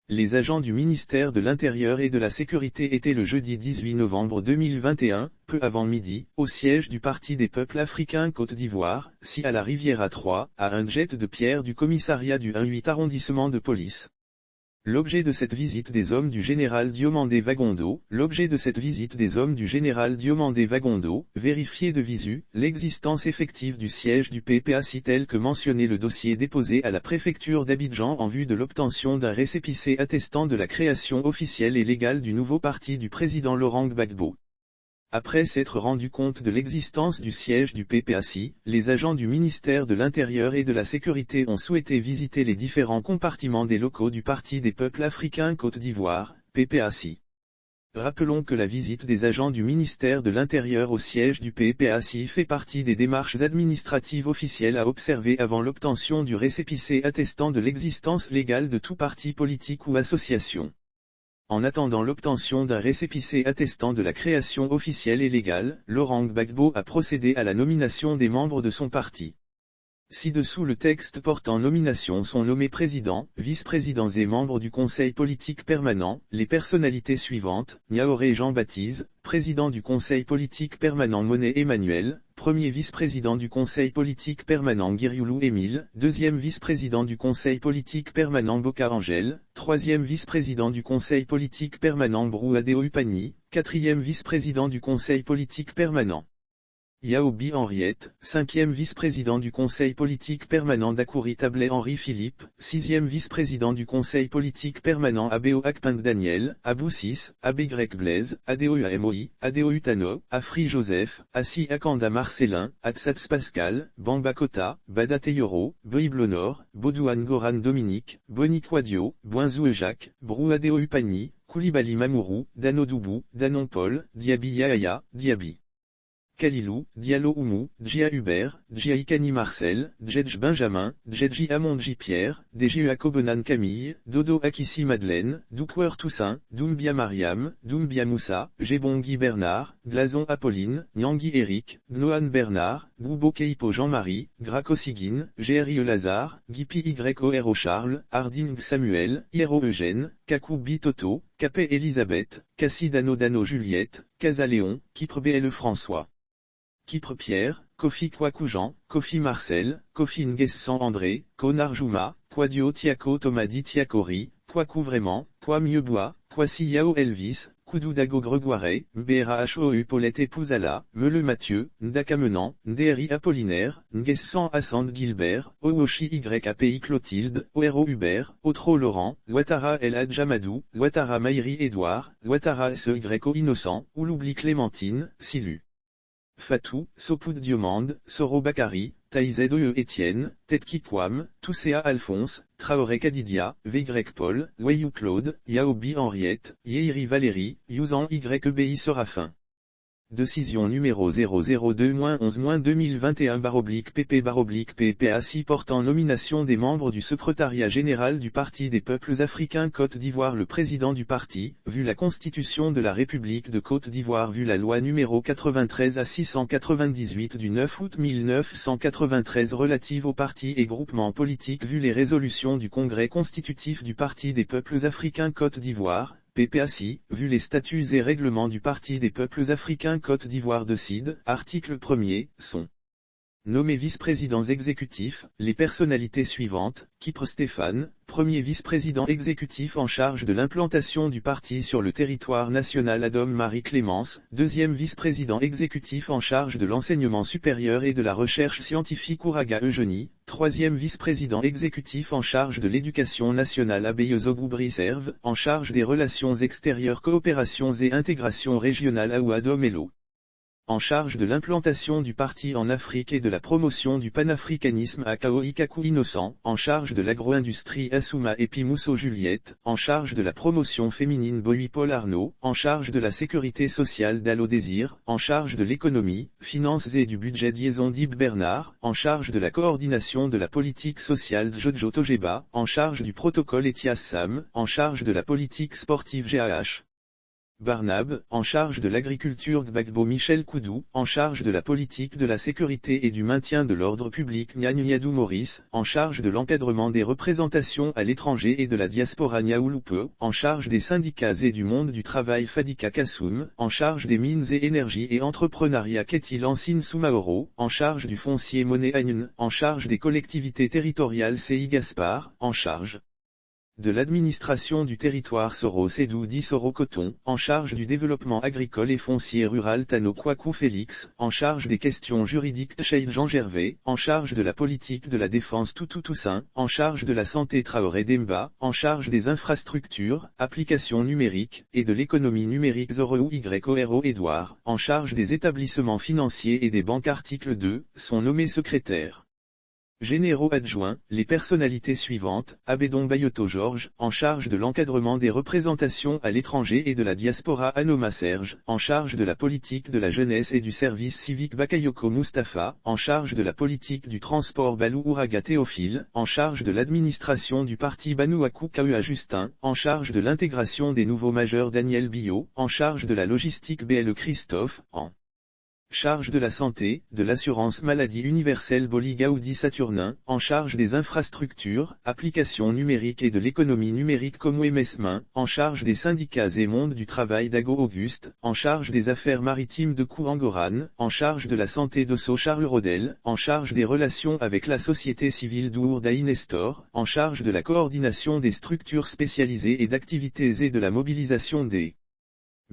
Les agents du ministère de l'Intérieur et de la Sécurité étaient le jeudi 18 novembre 2021, peu avant midi, au siège du Parti des peuples africains Côte d'Ivoire, à la Riviera 3, à un jet de pierre du commissariat du 1-8 arrondissement de police. L'objet de cette visite des hommes du général Diomandé Vagondo, vérifier de visu, l'existence effective du siège du PPACI tel que mentionné le dossier déposé à la préfecture d'Abidjan en vue de l'obtention d'un récépissé attestant de la création officielle et légale du nouveau parti du président Laurent Gbagbo. Après s'être rendu compte de l'existence du siège du PPACI, les agents du ministère de l'Intérieur et de la Sécurité ont souhaité visiter les différents compartiments des locaux du Parti des peuples africains Côte d'Ivoire, PPACI. Rappelons que la visite des agents du ministère de l'Intérieur au siège du PPACI fait partie des démarches administratives officielles à observer avant l'obtention du récépissé attestant de l'existence légale de tout parti politique ou association. En attendant l'obtention d'un récépissé attestant de la création officielle et légale, Laurent Gbagbo a procédé à la nomination des membres de son parti. Ci-dessous le texte portant nomination sont nommés présidents, vice-présidents et membres du conseil politique permanent, les personnalités suivantes, Niaoré Jean-Baptiste, président du conseil politique permanent Monet Emmanuel, premier vice-président du conseil politique permanent Guirioulou Émile, deuxième vice-président du conseil politique permanent Boka Angèle, troisième vice-président du conseil politique permanent Brou Adéo Upani, quatrième vice-président du conseil politique permanent Yaobi Henriette, 5e vice-président du conseil politique permanent d'Akouri Tablet Henri Philippe, 6e vice-président du conseil politique permanent Abéo Akping Daniel, Abou 6, Abé Grec Blaise, Adéo Amoi, Adéo Utano, Afri Joseph, Assi Akanda Marcellin, Atsats Pascal, Bamba Kota, Badate Yoro, Beiblonor, Baudouane Goran Dominique, Boni Quadio, Boinzou Jacques, Brou Adéo Upani, Koulibaly Mamourou, Dano Doubou, Danon Paul, Diaby Yahaya, Diaby Kalilou, Diallo Oumou, Djia Hubert, Djia Ikani Marcel, Djedj Benjamin, Djedji Amondji Pierre, Djia Kobenan Camille, Dodo Akissi Madeleine, Doukweur Toussaint, Doumbia Mariam, Doumbia Moussa, Gebongi Bernard, Glazon Apolline, Nyangui Eric, Gnohan Bernard, Goubo Keipo Jean-Marie, Graco Sigine, GRIE Lazare, Gipi YORO Charles, Harding Samuel, Hiero Eugène, Kakou Bitoto, Capet Elisabeth, Cassi Dano Juliette, Casaléon, Kipre BL François. Kipre Pierre, Kofi Kwaku Jean, Kofi Marcel, Kofi Nguessan André, Konar Jouma, Quadio Tiako Tomadi Tiakori, Kwaku Vraiment, Kwa Mieuxbois, Kwasi Yao Elvis, Koudou Dago Gregoire, Mbera Hou Paulette Épousala, Meule Mathieu, Ndaka Menant, Nderi Apollinaire, Nguessan Assand Gilbert, Owoshi YAPI Clotilde, Oero Hubert, Otro Laurent, Ouattara El Hadjamadou, Ouattara Maïri Édouard, Ouattara SEYO Innocent, Ouloubli Clémentine, Silu Fatou, Sopoud Diomande, Soro Bakari, Taïzed Étienne, Tetki Kwam, Tousséa Alphonse, Traoré Kadidia, Vgrek Paul, Wayou Claude, Yaobi Henriette, Yeiri Valérie, Youzan YEBI Serafin. Décision numéro 002-11-2021/PP/PPACI portant nomination des membres du secrétariat général du Parti des peuples africains Côte d'Ivoire. Le président du parti, vu la Constitution de la République de Côte d'Ivoire, vu la loi numéro 93/698 du 9 août 1993 relative aux partis et groupements politiques, vu les résolutions du Congrès constitutif du Parti des peuples africains Côte d'Ivoire, PPACI, vu les statuts et règlements du Parti des peuples africains Côte d'Ivoire décide, article 1er, sont nommés vice-présidents exécutifs, les personnalités suivantes, Kipre Stéphane, premier vice-président exécutif en charge de l'implantation du parti sur le territoire national. Adom Marie-Clémence, deuxième vice-président exécutif en charge de l'enseignement supérieur et de la recherche scientifique. Ouraga Eugénie, troisième vice-président exécutif en charge de l'éducation nationale. Abeyezogou Briserve, en charge des relations extérieures, coopérations et intégration régionale. Aouado Melo, en charge de l'implantation du parti en Afrique et de la promotion du panafricanisme. Akao Ikakou Innocent, en charge de l'agro-industrie. Assouma Epimousso Juliette, en charge de la promotion féminine. Boy Paul Arnaud, en charge de la sécurité sociale. Dalo Désir, en charge de l'économie, finances et du budget. Liaison Dib Bernard, en charge de la coordination de la politique sociale. Jojo Tojeba, en charge du protocole. Etias Sam, en charge de la politique sportive. GAH Barnab, en charge de l'agriculture Gbagbo Michel Koudou, en charge de la politique de la sécurité et du maintien de l'ordre public Nyanyadou Maurice, en charge de l'encadrement des représentations à l'étranger et de la diaspora Nyaouloupe, en charge des syndicats et du monde du travail Fadika Kassoum, en charge des mines et énergies et entrepreneuriat Ketty Lansine Soumaoro, en charge du foncier Monnaie Agnen, en charge des collectivités territoriales CI Gaspard, en charge de l'administration du territoire Soro Sédou dit Soro Coton, en charge du développement agricole et foncier rural Tano Kwaku Félix, en charge des questions juridiques Tcheïd Jean Gervais, en charge de la politique de la défense Toutou Toussaint, en charge de la santé Traoré Demba, en charge des infrastructures, applications numériques, et de l'économie numérique Zorou YORO Edouard, en charge des établissements financiers et des banques article 2, sont nommés secrétaires généraux adjoints, les personnalités suivantes, Abedon Bayoto Georges, en charge de l'encadrement des représentations à l'étranger et de la diaspora Anoma Serge, en charge de la politique de la jeunesse et du service civique Bakayoko Mustapha, en charge de la politique du transport Balou Ouraga Théophile, en charge de l'administration du parti Banouakou Kaua Justin, en charge de l'intégration des nouveaux majeurs Daniel Billot, en charge de la logistique BLE Christophe, en charge de la santé, de l'assurance maladie universelle Boli Gaoudi Saturnin, en charge des infrastructures, applications numériques et de l'économie numérique Komwe Mesmin, en charge des syndicats et monde du travail Dago Auguste, en charge des affaires maritimes de Kourangoran, en charge de la santé d'Osso Charles Rodel, en charge des relations avec la société civile d'Ourdaï Nestor, en charge de la coordination des structures spécialisées et d'activités et de la mobilisation des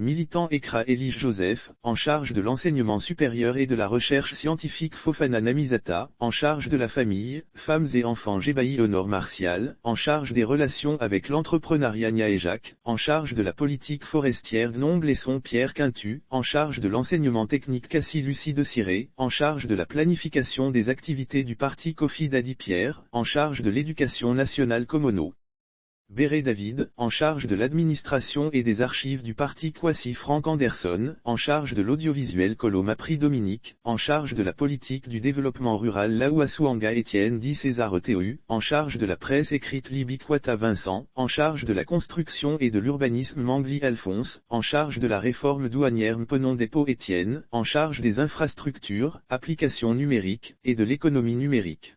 militant Ekra Elige Joseph, en charge de l'enseignement supérieur et de la recherche scientifique Fofana Namizata, en charge de la famille, femmes et enfants Jebaï Honor Martial, en charge des relations avec l'entrepreneuriat Nia et Jacques, en charge de la politique forestière Gnon Blesson Pierre Quintu, en charge de l'enseignement technique Cassie Lucie de Ciré, en charge de la planification des activités du parti Kofi Dadi Pierre, en charge de l'éducation nationale Komono Béré David, en charge de l'administration et des archives du parti Kwasi Frank Anderson, en charge de l'audiovisuel Kolo Mapri Dominique, en charge de la politique du développement rural Laouassouanga Étienne Di César ETU, en charge de la presse écrite Libi Kwata Vincent, en charge de la construction et de l'urbanisme Mangli Alphonse, en charge de la réforme douanière Mpenon Dépôt Étienne, en charge des infrastructures, applications numériques, et de l'économie numérique.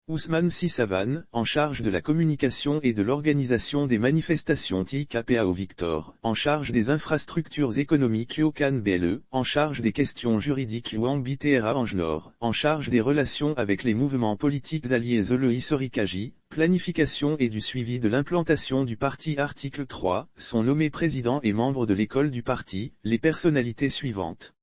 Ousmane Sissavan, en charge de la communication et de l'organisation des manifestations TIKPAO Victor, en charge des infrastructures économiques Yokan BLE, en charge des questions juridiques Yuan Bitera Angenor, en charge des relations avec les mouvements politiques alliés Zelei Sorikaji, planification et du suivi de l'implantation du parti article 3, sont nommés présidents et membres de l'école du parti, les personnalités suivantes.